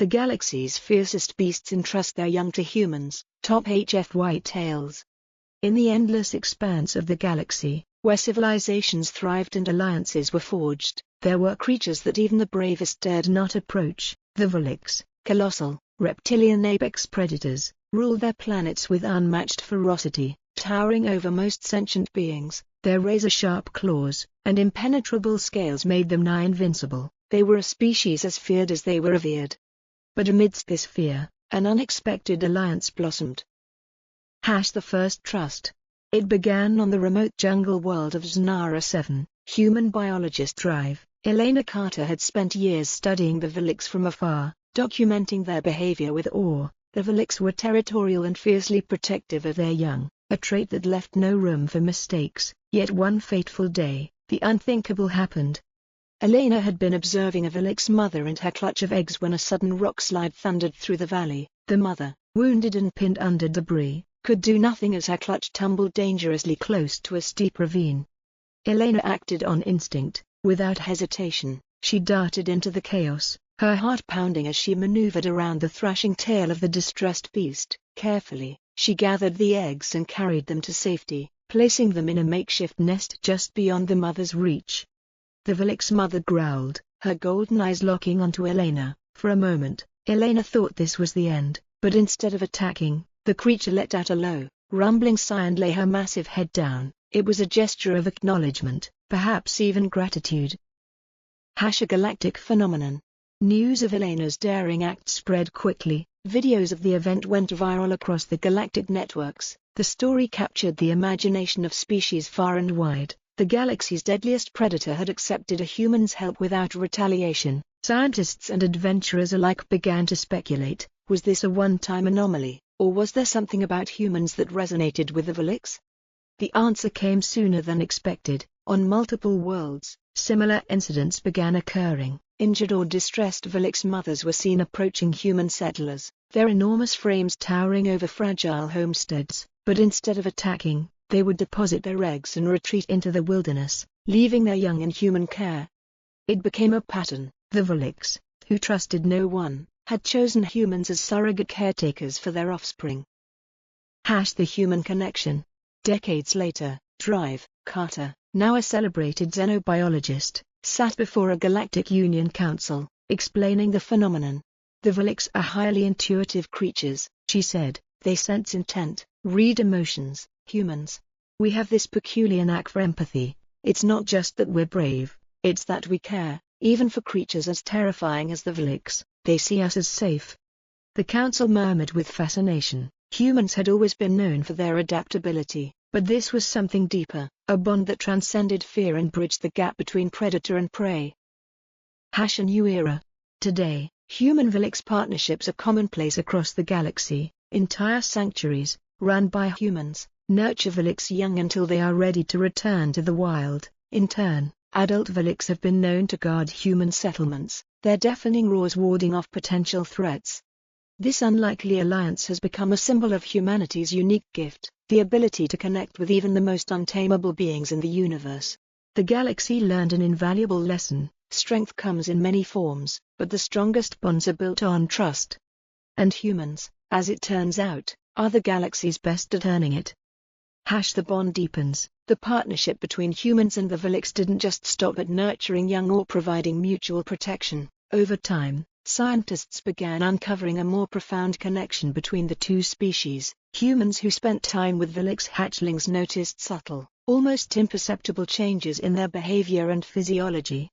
The galaxy's fiercest beasts entrust their young to humans, top HFY tales. In the endless expanse of the galaxy, where civilizations thrived and alliances were forged, there were creatures that even the bravest dared not approach. The Valix, colossal, reptilian apex predators, ruled their planets with unmatched ferocity, towering over most sentient beings. Their razor-sharp claws and impenetrable scales made them nigh invincible. They were a species as feared as they were revered. But amidst this fear, an unexpected alliance blossomed. The First Trust. It began on the remote jungle world of Znara 7, human biologist Drive. Elena Carter had spent years studying the Valix from afar, documenting their behavior with awe. The Valix were territorial and fiercely protective of their young, a trait that left no room for mistakes. Yet one fateful day, the unthinkable happened. Elena had been observing a Valix mother and her clutch of eggs when a sudden rockslide thundered through the valley. The mother, wounded and pinned under debris, could do nothing as her clutch tumbled dangerously close to a steep ravine. Elena acted on instinct. Without hesitation, she darted into the chaos, her heart pounding as she maneuvered around the thrashing tail of the distressed beast. Carefully, she gathered the eggs and carried them to safety, placing them in a makeshift nest just beyond the mother's reach. The Valix mother growled, her golden eyes locking onto Elena. For a moment, Elena thought this was the end, but instead of attacking, the creature let out a low, rumbling sigh and lay her massive head down. It was a gesture of acknowledgement, perhaps even gratitude. A galactic phenomenon. News of Elena's daring act spread quickly. Videos of the event went viral across the galactic networks. The story captured the imagination of species far and wide. The galaxy's deadliest predator had accepted a human's help without retaliation. Scientists and adventurers alike began to speculate, was this a one-time anomaly, or was there something about humans that resonated with the Valix? The answer came sooner than expected. On multiple worlds, similar incidents began occurring. Injured or distressed Valix mothers were seen approaching human settlers, their enormous frames towering over fragile homesteads. But instead of attacking, they would deposit their eggs and retreat into the wilderness, leaving their young in human care. It became a pattern. The Valix, who trusted no one, had chosen humans as surrogate caretakers for their offspring. The human connection. Decades later, Drive, Carter, now a celebrated xenobiologist, sat before a Galactic Union Council, explaining the phenomenon. The Valix are highly intuitive creatures, she said. They sense intent, read emotions. Humans, we have this peculiar knack for empathy. It's not just that we're brave, it's that we care, even for creatures as terrifying as the Valix. They see us as safe. The council murmured with fascination. Humans had always been known for their adaptability, but this was something deeper, a bond that transcended fear and bridged the gap between predator and prey. A new era. Today, human-Valix partnerships are commonplace across the galaxy. Entire sanctuaries, run by humans, nurture Valix young until they are ready to return to the wild. In turn, adult Valix have been known to guard human settlements, their deafening roars warding off potential threats. This unlikely alliance has become a symbol of humanity's unique gift, the ability to connect with even the most untamable beings in the universe. The galaxy learned an invaluable lesson: strength comes in many forms, but the strongest bonds are built on trust. And humans, as it turns out, are the galaxy's best at earning it. The bond deepens. The partnership between humans and the Valix didn't just stop at nurturing young or providing mutual protection. Over time, scientists began uncovering a more profound connection between the two species. Humans who spent time with Valix hatchlings noticed subtle, almost imperceptible changes in their behavior and physiology.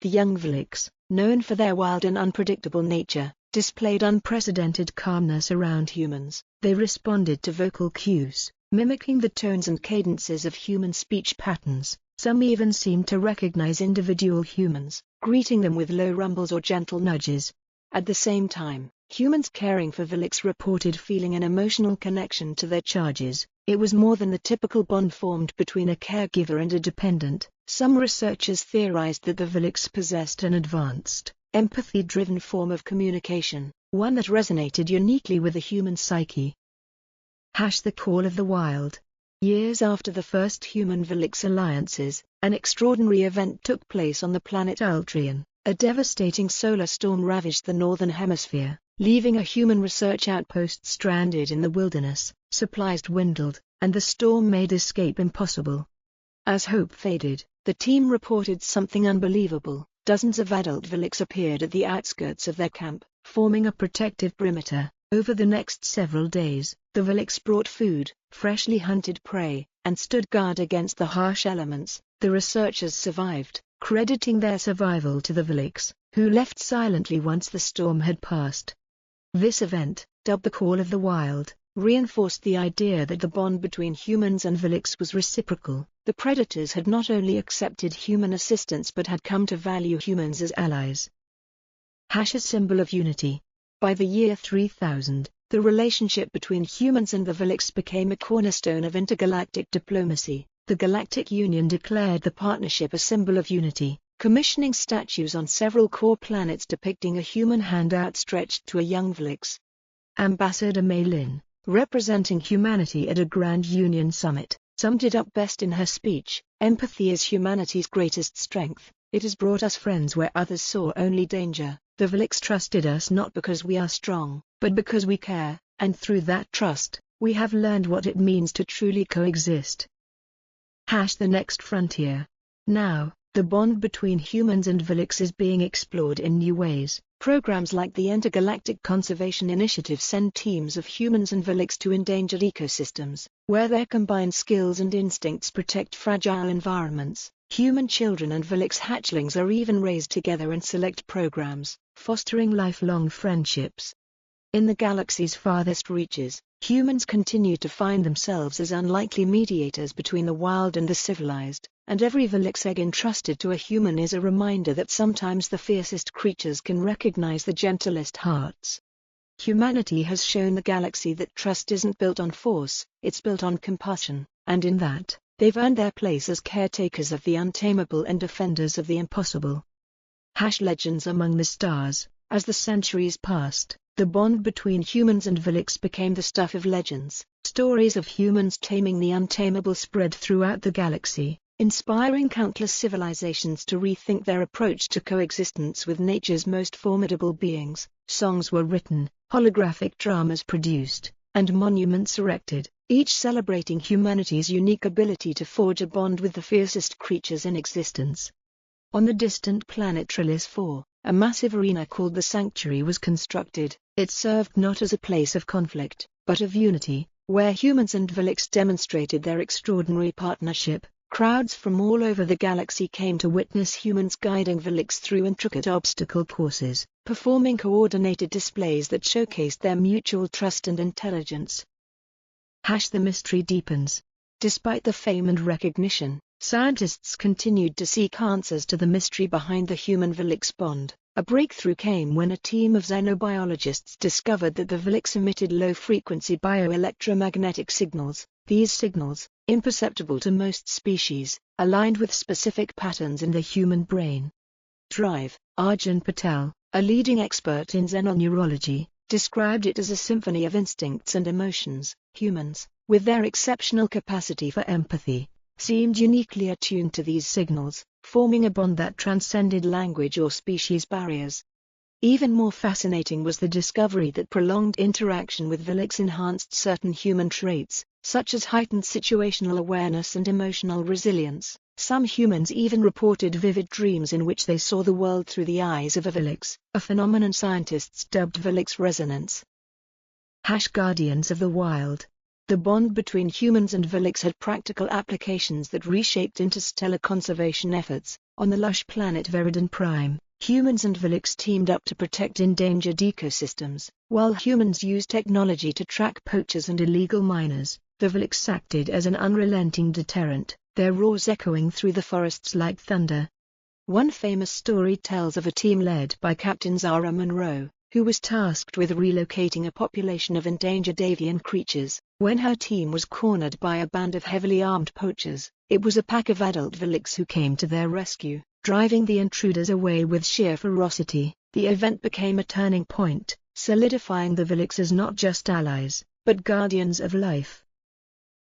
The young Valix, known for their wild and unpredictable nature, displayed unprecedented calmness around humans. They responded to vocal cues, mimicking the tones and cadences of human speech patterns. Some even seemed to recognize individual humans, greeting them with low rumbles or gentle nudges. At the same time, humans caring for Valix reported feeling an emotional connection to their charges. It was more than the typical bond formed between a caregiver and a dependent. Some researchers theorized that the Valix possessed an advanced, empathy-driven form of communication, one that resonated uniquely with the human psyche. The call of the wild. Years after the first human-Valix alliances, an extraordinary event took place on the planet Ultrian. A devastating solar storm ravaged the northern hemisphere, leaving a human research outpost stranded in the wilderness. Supplies dwindled, and the storm made escape impossible. As hope faded, the team reported something unbelievable. Dozens of adult Vilix appeared at the outskirts of their camp, forming a protective perimeter. Over the next several days, the Vilix brought food, freshly hunted prey, and stood guard against the harsh elements. The researchers survived, crediting their survival to the Vilix, who left silently once the storm had passed. This event, dubbed the Call of the Wild, reinforced the idea that the bond between humans and Vilix was reciprocal. The predators had not only accepted human assistance but had come to value humans as allies. A symbol of unity. By the year 3000, the relationship between humans and the Vilix became a cornerstone of intergalactic diplomacy. The Galactic Union declared the partnership a symbol of unity, commissioning statues on several core planets depicting a human hand outstretched to a young Vilix. Ambassador Mei Lin, representing humanity at a Grand Union summit, summed it up best in her speech: "Empathy is humanity's greatest strength. It has brought us friends where others saw only danger. The Vilix trusted us not because we are strong, but because we care, and through that trust, we have learned what it means to truly coexist." The next frontier. Now, the bond between humans and Vilix is being explored in new ways. Programs like the Intergalactic Conservation Initiative send teams of humans and Vilix to endangered ecosystems, where their combined skills and instincts protect fragile environments. Human children and Vilix hatchlings are even raised together in select programs, fostering lifelong friendships. In the galaxy's farthest reaches, humans continue to find themselves as unlikely mediators between the wild and the civilized, and every Vilix egg entrusted to a human is a reminder that sometimes the fiercest creatures can recognize the gentlest hearts. Humanity has shown the galaxy that trust isn't built on force, it's built on compassion, and in that, they've earned their place as caretakers of the untamable and defenders of the impossible. Legends among the stars. As the centuries passed, the bond between humans and Vilix became the stuff of legends. Stories of humans taming the untamable spread throughout the galaxy, inspiring countless civilizations to rethink their approach to coexistence with nature's most formidable beings. Songs were written, holographic dramas produced, and monuments erected, each celebrating humanity's unique ability to forge a bond with the fiercest creatures in existence. On the distant planet Trillis 4, a massive arena called the Sanctuary was constructed. It served not as a place of conflict, but of unity, where humans and Vilix demonstrated their extraordinary partnership. Crowds from all over the galaxy came to witness humans guiding Vilix through intricate obstacle courses, performing coordinated displays that showcased their mutual trust and intelligence. The mystery deepens. Despite the fame and recognition, scientists continued to seek answers to the mystery behind the human-Vilix bond. A breakthrough came when a team of xenobiologists discovered that the Vilix emitted low-frequency bioelectromagnetic signals. These signals, imperceptible to most species, aligned with specific patterns in the human brain. Arjun Patel, a leading expert in xenoneurology, described it as a symphony of instincts and emotions. Humans, with their exceptional capacity for empathy, seemed uniquely attuned to these signals, forming a bond that transcended language or species barriers. Even more fascinating was the discovery that prolonged interaction with Vilix enhanced certain human traits, such as heightened situational awareness and emotional resilience. Some humans even reported vivid dreams in which they saw the world through the eyes of a Vilix, a phenomenon scientists dubbed Vilix resonance. Guardians of the Wild. The bond between humans and Vilix had practical applications that reshaped interstellar conservation efforts. On the lush planet Veridan Prime, humans and Vilix teamed up to protect endangered ecosystems. While humans used technology to track poachers and illegal miners, the Vilix acted as an unrelenting deterrent, their roars echoing through the forests like thunder. One famous story tells of a team led by Captain Zara Monroe, who was tasked with relocating a population of endangered avian creatures. When her team was cornered by a band of heavily armed poachers, it was a pack of adult Vilix who came to their rescue, driving the intruders away with sheer ferocity. The event became a turning point, solidifying the Vilix as not just allies, but guardians of life.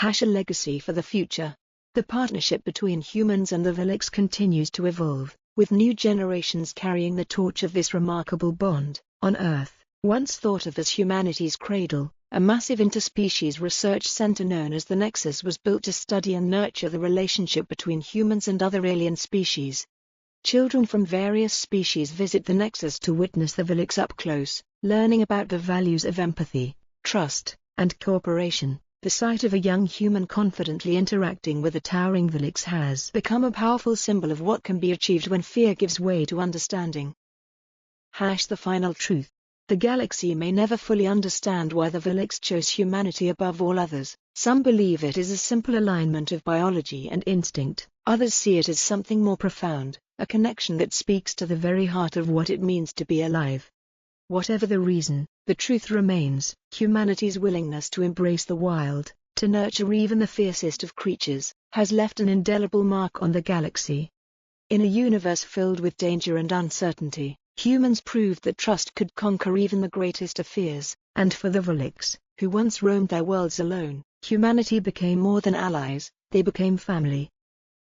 A legacy for the future. The partnership between humans and the Vilix continues to evolve. with new generations carrying the torch of this remarkable bond. On Earth, once thought of as humanity's cradle, a massive interspecies research center known as the Nexus was built to study and nurture the relationship between humans and other alien species. Children from various species visit the Nexus to witness the Vilix up close, learning about the values of empathy, trust, and cooperation. The sight of a young human confidently interacting with a towering Vilix has become a powerful symbol of what can be achieved when fear gives way to understanding. The final truth. The galaxy may never fully understand why the Vilix chose humanity above all others. Some believe it is a simple alignment of biology and instinct, others see it as something more profound, a connection that speaks to the very heart of what it means to be alive. Whatever the reason, the truth remains: humanity's willingness to embrace the wild, to nurture even the fiercest of creatures, has left an indelible mark on the galaxy. In a universe filled with danger and uncertainty, humans proved that trust could conquer even the greatest of fears, and for the Vilix, who once roamed their worlds alone, humanity became more than allies, they became family.